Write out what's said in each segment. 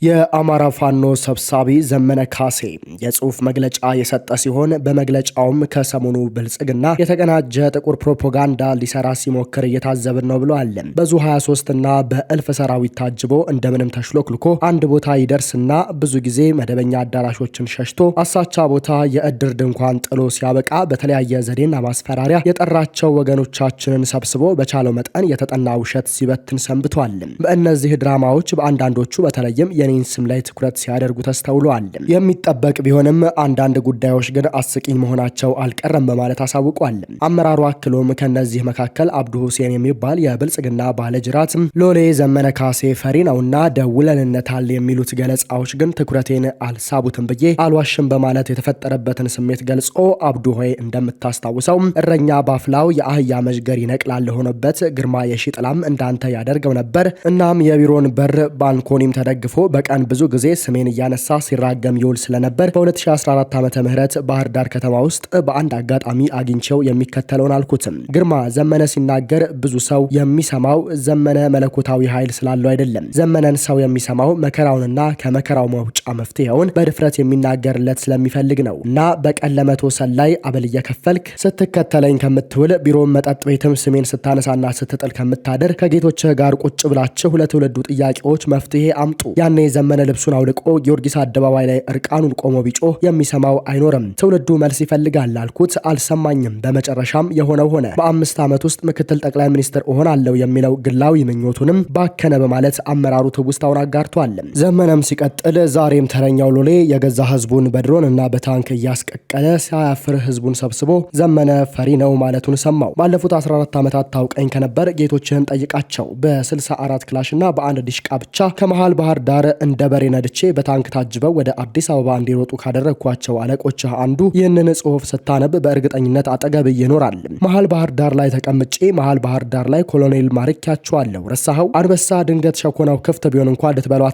የአማራ ፋኖ ሰብሳቢ ዘመነ ካሴ የጽሁፍ መግለጫ የሰጠ ሲሆን በመግለጫውም ከሰሞኑ ብልጽግና የተቀናጀ ጥቁር ፕሮፓጋንዳ ሊሰራ ሲሞክር እየታዘብን ነው ብለዋል። በዙ 23 እና በእልፍ ሰራዊት ታጅቦ እንደምንም ተሽሎክልኮ አንድ ቦታ ይደርስና ብዙ ጊዜ መደበኛ አዳራሾችን ሸሽቶ አሳቻ ቦታ የእድር ድንኳን ጥሎ ሲያበቃ በተለያየ ዘዴና ማስፈራሪያ የጠራቸው ወገኖቻችንን ሰብስቦ በቻለው መጠን የተጠና ውሸት ሲበትን ሰንብቷል። በእነዚህ ድራማዎች በአንዳንዶቹ በተለይም የኔን ስም ላይ ትኩረት ሲያደርጉ ተስተውለዋል። የሚጠበቅ ቢሆንም አንዳንድ ጉዳዮች ግን አስቂኝ መሆናቸው አልቀረም በማለት አሳውቋል። አመራሩ አክሎም ከነዚህ መካከል አብዱ ሁሴን የሚባል የብልጽግና ባለጅራት ሎሌ ዘመነ ካሴ ፈሪ ነውና ደውለንነታል የሚሉት ገለጻዎች ግን ትኩረቴን አልሳቡትም ብዬ አልዋሽም በማለት የተፈጠረበትን ስሜት ገልጾ አብዱ ሆይ እንደምታስታውሰው እረኛ ባፍላው የአህያ መዥገር ይነቅላል ሆነበት ግርማ የሺጥላም እንዳንተ ያደርገው ነበር። እናም የቢሮን በር ባንኮኒም ተደግፎ በቀን ብዙ ጊዜ ስሜን እያነሳ ሲራገም ይውል ስለነበር በ2014 ዓመተ ምህረት ባህር ዳር ከተማ ውስጥ በአንድ አጋጣሚ አግኝቸው የሚከተለውን አልኩትም። ግርማ ዘመነ ሲናገር ብዙ ሰው የሚሰማው ዘመነ መለኮታዊ ኃይል ስላለው አይደለም። ዘመነን ሰው የሚሰማው መከራውንና ከመከራው መውጫ መፍትሄውን በድፍረት የሚናገርለት ስለሚፈልግ ነው እና በቀን ለመቶ ሰላይ አበል እየከፈልክ ስትከተለኝ ከምትውል ቢሮም መጠጥ ቤትም ስሜን ስታነሳና ስትጥል ከምታደር ከጌቶችህ ጋር ቁጭ ብላችሁ ለትውልዱ ጥያቄዎች መፍትሄ አምጡ። ያኔ ዘመነ ልብሱን አውልቆ ጊዮርጊስ አደባባይ ላይ እርቃኑን ቆሞ ቢጮህ የሚሰማው አይኖርም። ትውልዱ መልስ ይፈልጋል አልኩት፣ አልሰማኝም። በመጨረሻም የሆነው ሆነ። በ5 ዓመት ውስጥ ምክትል ጠቅላይ ሚኒስትር እሆናለሁ የሚለው ግላዊ ምኞቱንም ባከነ በማለት አመራሩ ትውስታውን አጋርቷል። ዘመነም ሲቀጥል ዛሬም ተረኛው ሎሌ የገዛ ህዝቡን በድሮን እና በታንክ እያስቀቀለ ሳያፍር ህዝቡን ሰብስቦ ዘመነ ፈሪ ነው ማለቱን ሰማው። ባለፉት 14 ዓመታት ታውቀኝ ከነበር ጌቶችህን ጠይቃቸው። በ64 ክላሽና በአንድ ዲሽቃ ብቻ ከመሃል ባህር ዳር እንደ በሬ ነድቼ በታንክ ታጅበው ወደ አዲስ አበባ እንዲሮጡ ካደረግኳቸው አለቆችህ አንዱ ይህንን ጽሑፍ ስታነብ በእርግጠኝነት አጠገብ ይኖራል። መሃል ባህር ዳር ላይ ተቀምጬ መሃል ባህር ዳር ላይ ኮሎኔል ማርኪያቸዋለሁ። ረሳኸው? አንበሳ ድንገት ሸኮናው ክፍት ቢሆን እንኳን ልትበለው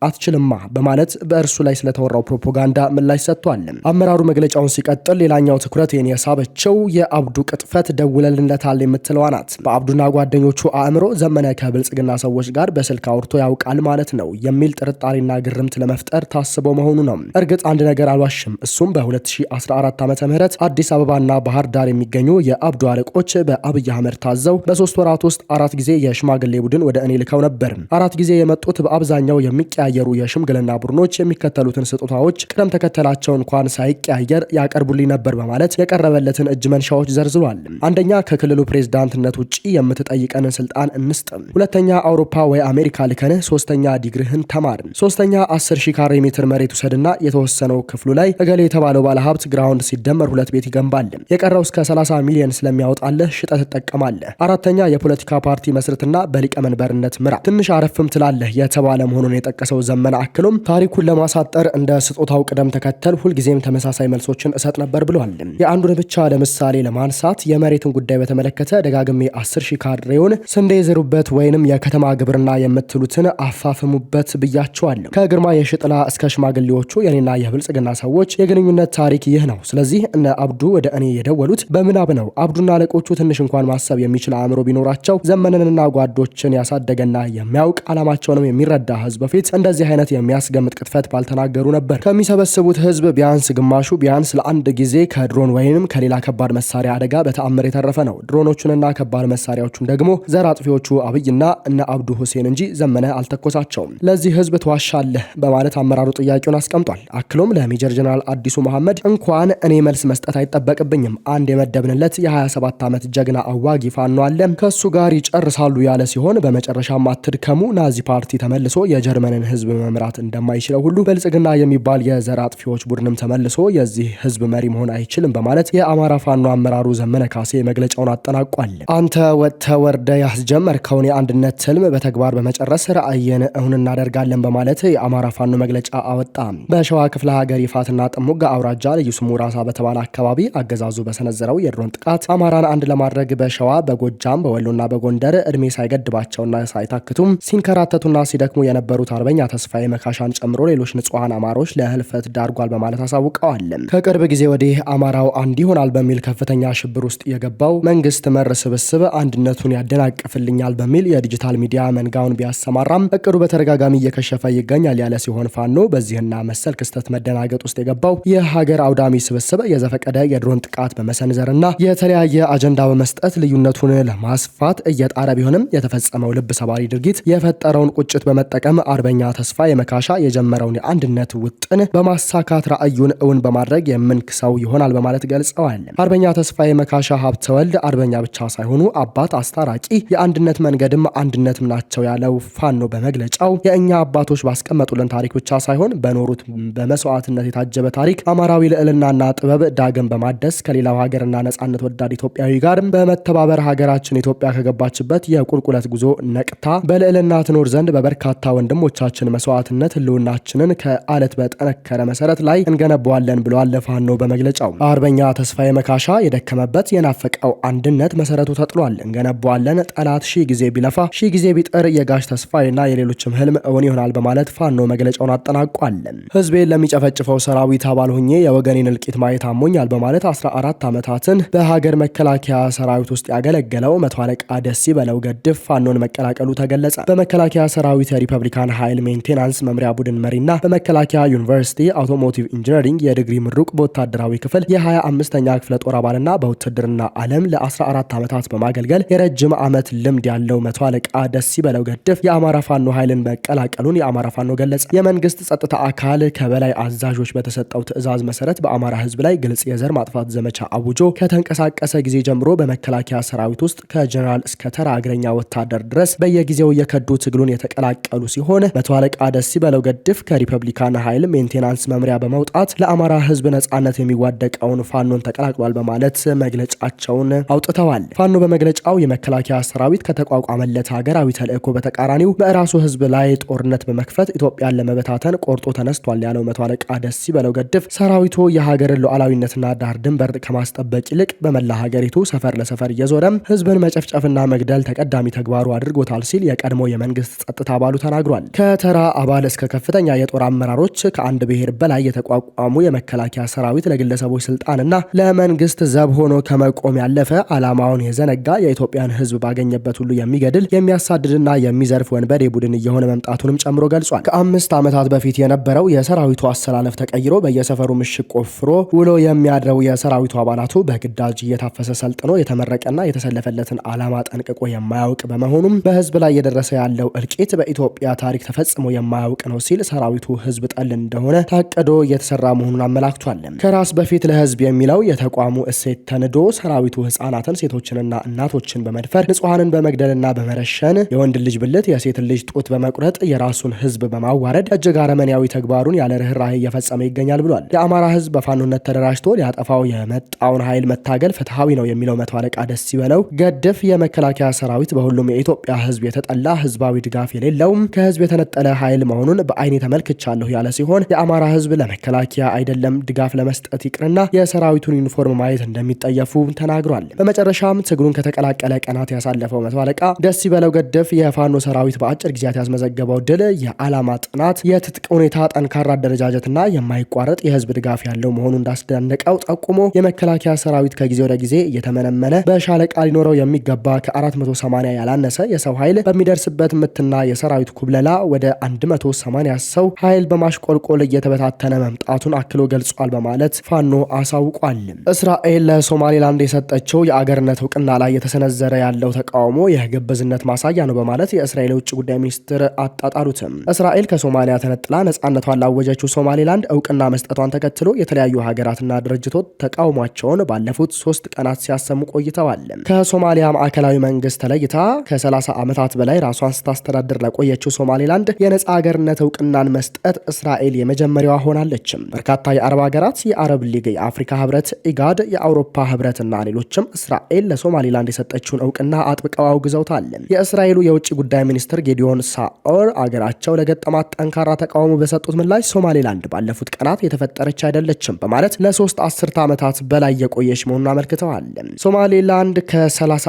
አትችልማ በማለት በእርሱ ላይ ስለተወራው ፕሮፓጋንዳ ምላሽ ሰጥቷል። አመራሩ መግለጫውን ሲቀጥል ሌላኛው ትኩረቴን የሳበችው የአብዱ ቅጥፈት ደውለልነታል የምትለዋ ናት። በአብዱና ጓደኞቹ አእምሮ ዘመነ ከብልጽግና ሰዎች ጋር በስልክ አውርቶ ያውቃል ማለት ነው የሚል ጥርጣሬና ግርምት ለመፍጠር ታስቦ መሆኑ ነው። እርግጥ አንድ ነገር አልዋሽም። እሱም በ2014 ዓመተ ምህረት አዲስ አበባና ባህር ዳር የሚገኙ የአብዱ አለቆች በአብይ አህመድ ታዘው በ3 ወራት ውስጥ 4 ጊዜ የሽማግሌ ቡድን ወደ እኔ ልከው ነበር። 4 ጊዜ የመጡት በአብዛኛው የሚቀያየሩ የሽምግልና ቡድኖች የሚከተሉትን ስጦታዎች ቅደም ተከተላቸው እንኳን ሳይቀያየር ያቀርቡልኝ ነበር በማለት የቀረበለትን እጅ መንሻዎች ዘርዝሯል። አንደኛ ከክልሉ ፕሬዝዳንትነት ውጪ የምትጠይቀንን ስልጣን እንስጥ። ሁለተኛ አውሮፓ ወይ አሜሪካ ልከን። ሶስተኛ ዲግሪህን ተማር። ሶስተኛ 10,000 ካሬ ሜትር መሬት ውሰድና የተወሰነው ክፍሉ ላይ እገሌ የተባለው ባለሀብት ግራውንድ ሲደመር 2 ቤት ይገንባል። የቀረው እስከ 30 ሚሊዮን ስለሚያወጣልህ ሽጠህ ትጠቀማለህ። አራተኛ የፖለቲካ ፓርቲ መስርትና በሊቀመንበርነት ምራ። ትንሽ አረፍም ትላለህ የተባለ መሆኑን የጠቀሰው ዘመነ አክሎም ታሪኩን ለማሳጠር እንደ ስጦታው ቅደም ተከተል ሁልጊዜም ተመሳሳይ መልሶችን እሰጥ ነበር ብሏል። የአንዱን ብቻ ለምሳሌ ለማንሳት የመሬትን ጉዳይ በተመለከተ ደጋግሜ 10,000 ካሬውን ስንዴ ዘሩበት ወይንም የከተማ ግብርና የምትሉትን አፋፍሙበት ብያቸዋለሁ። ከግርማ የሺጥላ እስከ ሽማግሌዎቹ የኔና የብልጽግና ሰዎች የግንኙነት ታሪክ ይህ ነው። ስለዚህ እነ አብዱ ወደ እኔ የደወሉት በምናብ ነው። አብዱና አለቆቹ ትንሽ እንኳን ማሰብ የሚችል አእምሮ ቢኖራቸው ዘመንንና ጓዶችን ያሳደገና የሚያውቅ ዓላማቸውንም የሚረዳ ህዝብ በፊት እንደዚህ አይነት የሚያስገምጥ ቅጥፈት ባልተናገሩ ነበር። ከሚሰበስቡት ህዝብ ቢያንስ ግማሹ ቢያንስ ለአንድ ጊዜ ከድሮን ወይንም ከሌላ ከባድ መሳሪያ አደጋ በተአምር የተረፈ ነው። ድሮኖቹንና ከባድ መሳሪያዎቹን ደግሞ ዘር አጥፊዎቹ አብይና እነ አብዱ ሁሴን እንጂ ዘመነ አልተኮሳቸውም። ለዚህ ህዝብ ተዋሻለህ በማለት አመራሩ ጥያቄውን አስቀምጧል። አክሎም ለሜጀር ጀነራል አዲሱ መሐመድ እንኳን እኔ መልስ መስጠት አይጠበቅብኝም። አንድ የመደብንለት የ27 ዓመት ጀግና አዋጊ ፋኖ አለ፣ ከሱ ጋር ይጨርሳሉ ያለ ሲሆን በመጨረሻም አትድከሙ፣ ናዚ ፓርቲ ተመልሶ የጀርመንን ህዝብ መምራት እንደማይችለው ሁሉ ብልጽግና የሚባል የዘር አጥፊዎች ቡድንም ተመልሶ የዚህ ህዝብ መሪ መሆን አይችልም በማለት የአማራ ፋኖ አመራሩ ዘመነ ካሴ መግለጫውን አጠናቋል። አንተ ወጥተህ ወርደህ ያስጀመርከውን የአንድነት ትልም በተግባር በመጨረስ ራዕይን እውን እናደርጋለን በማለት የአማራ ፋኖ መግለጫ አወጣ። በሸዋ ክፍለ ሀገር ይፋትና ጥሙጋ አውራጃ ልዩ ስሙ ራሳ በተባለ አካባቢ አገዛዙ በሰነዘረው የድሮን ጥቃት አማራን አንድ ለማድረግ በሸዋ በጎጃም በወሎና በጎንደር እድሜ ሳይገድባቸውና ሳይታክቱም ሲንከራተቱና ሲደክሙ የነበሩት አርበኛ ተስፋዬ መካሻን ጨምሮ ሌሎች ንጹሃን አማሮች ለህልፈት ዳርጓል በማለት አሳውቀዋል። ከቅርብ ጊዜ ወዲህ አማራው አንድ ይሆናል በሚል ከፍተኛ ሽብር ውስጥ የገባው መንግስት መር ስብስብ አንድነቱን ያደናቅፍልኛል በሚል የዲጂታል ሚዲያ መንጋውን ቢያሰማራም እቅዱ በተደጋጋሚ እየከሸፈ ይገኛል ያለ ሲሆን ፋኖ በዚህና መሰል ክስተት መደናገጥ ውስጥ የገባው የሀገር አውዳሚ ስብስብ የዘፈቀደ የድሮን ጥቃት በመሰንዘርና የተለያየ አጀንዳ በመስጠት ልዩነቱን ለማስፋት እየጣረ ቢሆንም የተፈጸመው ልብ ሰባሪ ድርጊት የፈጠረውን ቁጭት በመጠቀም አርበኛ ተስፋዬ መካሻ የጀመረውን የአንድነት ውጥን በማሳካት ራዕዩን እውን በማድረግ የምንክሰው ይሆናል በማለት ገልጸዋል። አርበኛ ተስፋዬ መካሻ ሀብተወልድ አርበኛ ብቻ ሳይሆኑ አባት፣ አስታራቂ፣ የአንድነት መንገድም አንድነትም ናቸው ያለው ፋኖ በመግለጫው የእኛ አባቶች ባስቀመጡልን ታሪክ ብቻ ሳይሆን በኖሩት በመስዋዕትነት የታጀበ ታሪክ አማራዊ ልዕልናና ጥበብ ዳግም በማደስ ከሌላው ሀገርና ነጻነት ወዳድ ኢትዮጵያዊ ጋር በመተባበር ሀገራችን ኢትዮጵያ ከገባችበት የቁልቁለት ጉዞ ነቅታ በልዕልና ትኖር ዘንድ በበርካታ ወንድሞቻችን መስዋዕትነት ህልውናችንን ከአለት በጠነከረ መሰረት ላይ እንገነባዋለን ብለዋል ፋኖ በመግለጫው። አርበኛ ተስፋዬ መካሻ የደከመበት የናፈቀው አንድነት መሰረቱ ተጥሏል። እንገነባዋለን፣ ጠላት ሺህ ጊዜ ቢለፋ ሺህ ጊዜ ቢጥር የጋሽ ተስፋዬና የሌሎችም ህልም እውን ይሆናል በማለት ፋኖ መግለጫውን አጠናቋል። ህዝቤን ለሚጨፈጭፈው ሰራዊት አባል ሆኜ የወገኔን እልቂት ማየት አሞኛል በማለት 14 ዓመታትን በሀገር መከላከያ ሰራዊት ውስጥ ያገለገለው መቶ አለቃ ደስ ይበለው ገድፍ ፋኖን መቀላቀሉ ተገለጸ። በመከላከያ ሰራዊት የሪፐብሊካን ኃይል ሜንቴናንስ መምሪያ ቡድን መሪና በመከላከያ ዩኒቨርሲቲ አውቶሞቲቭ ኢንጂነሪንግ የዲግሪ ምሩቅ በወታደራዊ ክፍል የ25ኛ ክፍለ ጦር አባልና በውትድርና ዓለም ለ14 ዓመታት በማገልገል የረጅም ዓመት ልምድ ያለው መቶ አለቃ ደስ ይበለው ገድፍ የአማራ ፋኖ ኃይልን መቀላቀሉን የአማራ ፋኖ ገለጸ። የመንግስት ጸጥታ አካል ከበላይ አዛዦች በተሰጠው ትዕዛዝ መሰረት በአማራ ህዝብ ላይ ግልጽ የዘር ማጥፋት ዘመቻ አውጆ ከተንቀሳቀሰ ጊዜ ጀምሮ በመከላከያ ሰራዊት ውስጥ ከጀነራል እስከ ተራ እግረኛ ወታደር ድረስ በየጊዜው የከዱ ትግሉን የተቀላቀሉ ሲሆን መቶ አለቃ ደስ ይበለው ገድፍ ከሪፐብሊካን ኃይል ሜንቴናንስ መምሪያ በመውጣት ለአማራ ህዝብ ነጻነት የሚዋደቀውን ፋኖን ተቀላቅሏል በማለት መግለጫቸውን አውጥተዋል። ፋኖ በመግለጫው የመከላከያ ሰራዊት ከተቋቋመለት ሀገራዊ ተልእኮ በተቃራኒው በራሱ ህዝብ ላይ ጦርነት በመክፈት ኢትዮጵያን ለመበታተን ቆርጦ ተነስቷል ያለው መቶ አለቃ ደስ ይበለው ገድፍ ሰራዊቱ የሀገርን ሉዓላዊነትና ዳር ድንበር ከማስጠበቅ ይልቅ በመላ ሀገሪቱ ሰፈር ለሰፈር እየዞረም ህዝብን መጨፍጨፍና መግደል ተቀዳሚ ተግባሩ አድርጎታል ሲል የቀድሞ የመንግስት ጸጥታ አባሉ ተናግሯል። ከተራ አባል እስከ ከፍተኛ የጦር አመራሮች ከአንድ ብሔር በላይ የተቋቋሙ የመከላከያ ሰራዊት ለግለሰቦች ስልጣንና ለመንግስት ዘብ ሆኖ ከመቆም ያለፈ ዓላማውን የዘነጋ የኢትዮጵያን ህዝብ ባገኘበት ሁሉ የሚገድል የሚያሳድድና የሚዘርፍ ወንበዴ ቡድን እየሆነ መምጣቱንም ጨምሮ ገልጿል። ከ5 ዓመታት በፊት የነበረው የሰራዊቱ አሰላለፍ ተቀይሮ በየሰፈሩ ምሽግ ቆፍሮ ውሎ የሚያድረው የሰራዊቱ አባላቱ በግዳጅ እየታፈሰ ሰልጥኖ የተመረቀና የተሰለፈለትን ዓላማ ጠንቅቆ የማያውቅ በመሆኑም በህዝብ ላይ እየደረሰ ያለው እልቂት በኢትዮጵያ ታሪክ ተፈጽሞ የማያውቅ ነው ሲል ሰራዊቱ ህዝብ ጠል እንደሆነ ታቅዶ እየተሰራ መሆኑን አመላክቷል። ከራስ በፊት ለህዝብ የሚለው የተቋሙ እሴት ተንዶ ሰራዊቱ ህፃናትን፣ ሴቶችንና እናቶችን በመድፈር ንጹሐንን በመግደልና በመረሸን የወንድ ልጅ ብልት የሴት ልጅ ጡት በመቁረጥ የራሱን ህዝብ በማዋረድ እጅግ አረመኔያዊ ተግባሩን ያለ ርህራሄ እየፈጸመ ይገኛል ብሏል። የአማራ ህዝብ በፋኖነት ተደራጅቶ ሊያጠፋው የመጣውን ኃይል መታገል ፍትሐዊ ነው የሚለው መቶ አለቃ ደስ ይበለው ገድፍ የመከላከያ ሰራዊት በሁሉም የኢትዮጵያ ህዝብ የተጠላ ህዝባዊ ድጋፍ የሌለውም ከህዝብ የተነጠለ ኃይል መሆኑን በአይኔ ተመልክቻለሁ ያለ ሲሆን የአማራ ህዝብ ለመከላከያ አይደለም ድጋፍ ለመስጠት ይቅርና የሰራዊቱን ዩኒፎርም ማየት እንደሚጠየፉ ተናግሯል። በመጨረሻም ትግሉን ከተቀላቀለ ቀናት ያሳለፈው መቶ አለቃ ደስ ይበለው ገድፍ የፋኖ ሰራዊት በአጭር ጊዜያት ያስመዘገበው ድል የዓላማ ጥናት፣ የትጥቅ ሁኔታ፣ ጠንካራ አደረጃጀትና የማይቋረጥ የህዝብ ድጋፍ ያለው መሆኑን እንዳስደነቀው ጠቁሞ የመከላከያ ሰራዊት ከጊዜ ወደ ጊዜ እየተመነመነ በሻለቃ ሊኖረው የሚገባ ከ480 ያላነሰ የሰው ኃይል በሚደርስበት ምትና የሰራዊት ኩብለላ ወደ 180 ሰው ኃይል በማሽቆልቆል እየተበታተነ መምጣቱን አክሎ ገልጿል በማለት ፋኖ አሳውቋል። እስራኤል ለሶማሌላንድ የሰጠችው የአገርነት እውቅና ላይ የተሰነዘረ ያለው ተቃውሞ የግብዝነት ማሳያ ነው በማለት የእስራኤል የውጭ ጉዳይ ሚኒስትር አጣጣሉትም። እስራኤል ከሶማሊያ ተነጥላ ነጻነቷን ላወጀችው ሶማሌላንድ እውቅና መስጠቷን ተከትሎ የተለያዩ ሀገራትና ድርጅቶች ተቃውሟቸውን ባለፉት 3 ቀናት ሲያሰሙ ቆይተዋል። ከሶማሊያ ማዕከላዊ መንግስት ተለይታ ከ30 ዓመታት በላይ ራሷን ስታስተዳድር ለቆየችው ሶማሌላንድ የነጻ ሀገርነት እውቅናን መስጠት እስራኤል የመጀመሪያዋ ሆናለች። በርካታ የአረብ ሀገራት፣ የአረብ ሊግ፣ የአፍሪካ ህብረት፣ ኢጋድ፣ የአውሮፓ ህብረትና ሌሎችም እስራኤል ለሶማሌላንድ የሰጠችውን እውቅና አጥብቀው አውግዘውታል። የእስራኤሉ የውጭ ጉዳይ ሚኒስትር ጌዲዮን ሳኦር አገራቸው ለገጠማት ጠንካራ ተቃውሞ በሰጡት ምላሽ ሶማሌላንድ ባለፉት ቀናት የተፈጠረች አይደለችም በማለት ለ3 አስርተ ዓመታት በላይ የቆየች መሆኑን አመልክተዋል። ሶማሌላንድ ከ34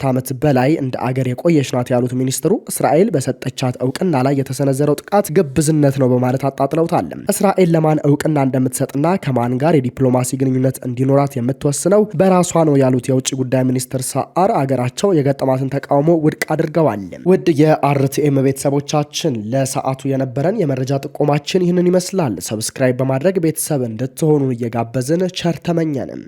ዓመት በላይ እንደ አገር የቆየች ናት ያሉት ሚኒስትሩ እስራኤል በሰጠቻት እውቅና ላይ የተሰነዘረው ጥቃት ግብዝነት ነው በማለት አጣጥለውታል። እስራኤል ለማን እውቅና እንደምትሰጥና ከማን ጋር የዲፕሎማሲ ግንኙነት እንዲኖራት የምትወስነው በራሷ ነው ያሉት የውጭ ጉዳይ ሚኒስትር ሳአር አገራቸው የገጠማትን ተቃውሞ ውድቅ አድርገዋል። ውድ የአርቲኤም ቤተሰቦቻችን አድማጮቻችን ለሰዓቱ የነበረን የመረጃ ጥቆማችን ይህንን ይመስላል። ሰብስክራይብ በማድረግ ቤተሰብ እንድትሆኑ እየጋበዝን ቸር ተመኘንም።